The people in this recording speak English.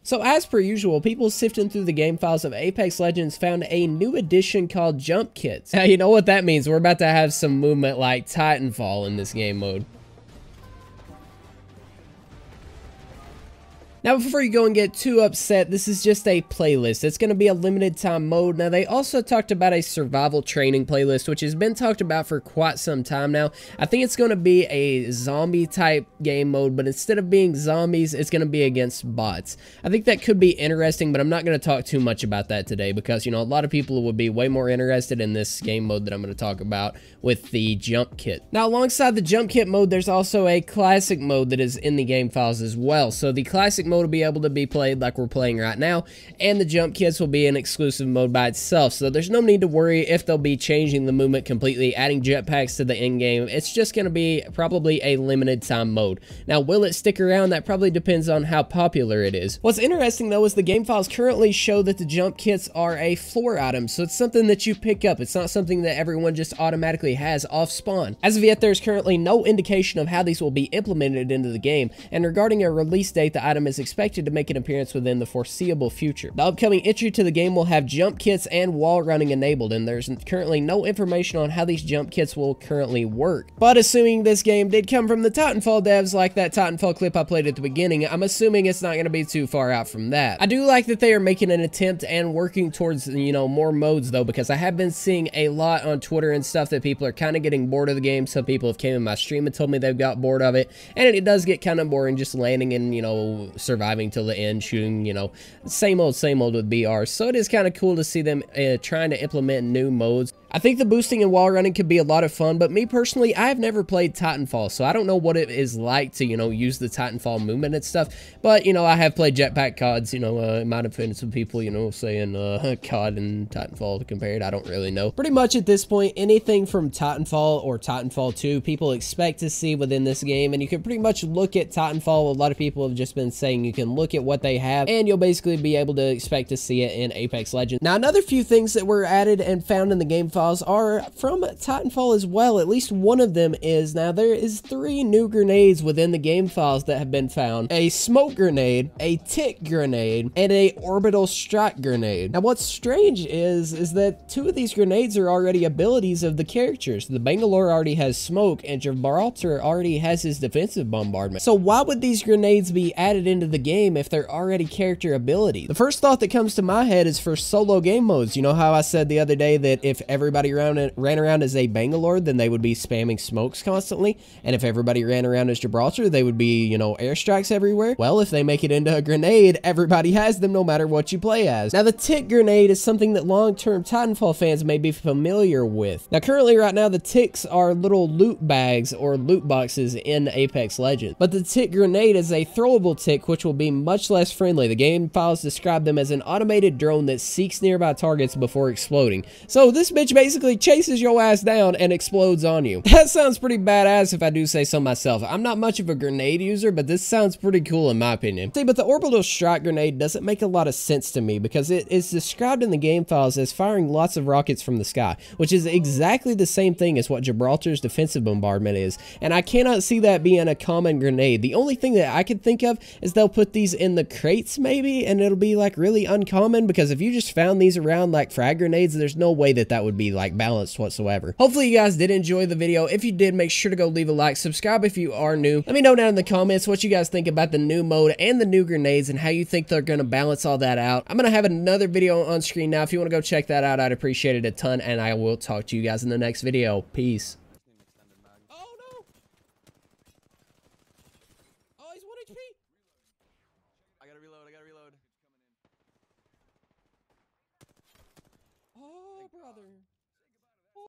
So as per usual, people sifting through the game files of Apex Legends found a new addition called jump kits. Now you know what that means. We're about to have some movement like Titanfall in this game mode. Now, before you go and get too upset, this is just a playlist. It's going to be a limited time mode. Now, they also talked about a survival training playlist, which has been talked about for quite some time now. I think it's going to be a zombie type game mode, but instead of being zombies, it's going to be against bots. I think that could be interesting, but I'm not going to talk too much about that today because, you know, a lot of people would be way more interested in this game mode that I'm going to talk about with the jump kit. Now, alongside the jump kit mode, there's also a classic mode that is in the game files as well. So the classic mode will be able to be played like we're playing right now, and the jump kits will be an exclusive mode by itself, so there's no need to worry if they'll be changing the movement completely, adding jetpacks to the end game. It's just going to be probably a limited time mode. Now, will it stick around? That probably depends on how popular it is. What's interesting though is the game files currently show that the jump kits are a floor item, so it's something that you pick up. It's not something that everyone just automatically has off spawn. As of yet, there's currently no indication of how these will be implemented into the game, and regarding a release date, the item is expected to make an appearance within the foreseeable future. The upcoming entry to the game will have jump kits and wall running enabled, and there's currently no information on how these jump kits will currently work. But assuming this game did come from the Titanfall devs, like that Titanfall clip I played at the beginning, I'm assuming it's not going to be too far out from that. I do like that they are making an attempt and working towards, you know, more modes though, because I have been seeing a lot on Twitter and stuff that people are kind of getting bored of the game. Some people have came in my stream and told me they've got bored of it, and it does get kind of boring just landing and, you know, surviving till the end, shooting, you know, same old with BR. So it is kind of cool to see them trying to implement new modes. I think the boosting and wall running could be a lot of fun, but me personally, I have never played Titanfall, so I don't know what it is like to, you know, use the Titanfall movement and stuff. But, you know, I have played Jetpack CODs, you know, it might offend some people, you know, saying COD and Titanfall compared. I don't really know. Pretty much at this point, anything from Titanfall or Titanfall 2, people expect to see within this game, and you can pretty much look at Titanfall. A lot of people have just been saying you can look at what they have, and you'll basically be able to expect to see it in Apex Legends. Now, another few things that were added and found in the game files are from Titanfall as well. At least one of them is. Now, there is 3 new grenades within the game files that have been found: a smoke grenade, a tick grenade, and a orbital strike grenade. Now, what's strange is that 2 of these grenades are already abilities of the characters. The Bangalore already has smoke, and Gibraltar already has his defensive bombardment. So why would these grenades be added into the game if they're already character abilities? The first thought that comes to my head is for solo game modes. You know how I said the other day that if everybody ran around as a Bangalore, then they would be spamming smokes constantly, and if everybody ran around as Gibraltar, they would be, you know, airstrikes everywhere? Well, if they make it into a grenade, everybody has them no matter what you play as. Now, the tick grenade is something that long-term Titanfall fans may be familiar with. Now, currently right now, the ticks are little loot bags or loot boxes in Apex Legends, but the tick grenade is a throwable tick, which will be much less friendly. The game files describe them as an automated drone that seeks nearby targets before exploding. So this bitch basically chases your ass down and explodes on you. That sounds pretty badass if I do say so myself. I'm not much of a grenade user, but this sounds pretty cool in my opinion. See, but the orbital strike grenade doesn't make a lot of sense to me because it is described in the game files as firing lots of rockets from the sky, which is exactly the same thing as what Gibraltar's defensive bombardment is, and I cannot see that being a common grenade. The only thing that I could think of is they'll put these in the crates maybe, and it'll be like really uncommon, because if you just found these around like frag grenades, there's no way that that would be like balanced whatsoever. Hopefully you guys did enjoy the video. If you did, make sure to go leave a like, subscribe if you are new. Let me know down in the comments what you guys think about the new mode and the new grenades and how you think they're going to balance all that out. I'm going to have another video on screen now. If you want to go check that out, I'd appreciate it a ton, and I will talk to you guys in the next video. Peace. Oh no! Oh, he's 1 HP! I gotta reload. Oh, brother.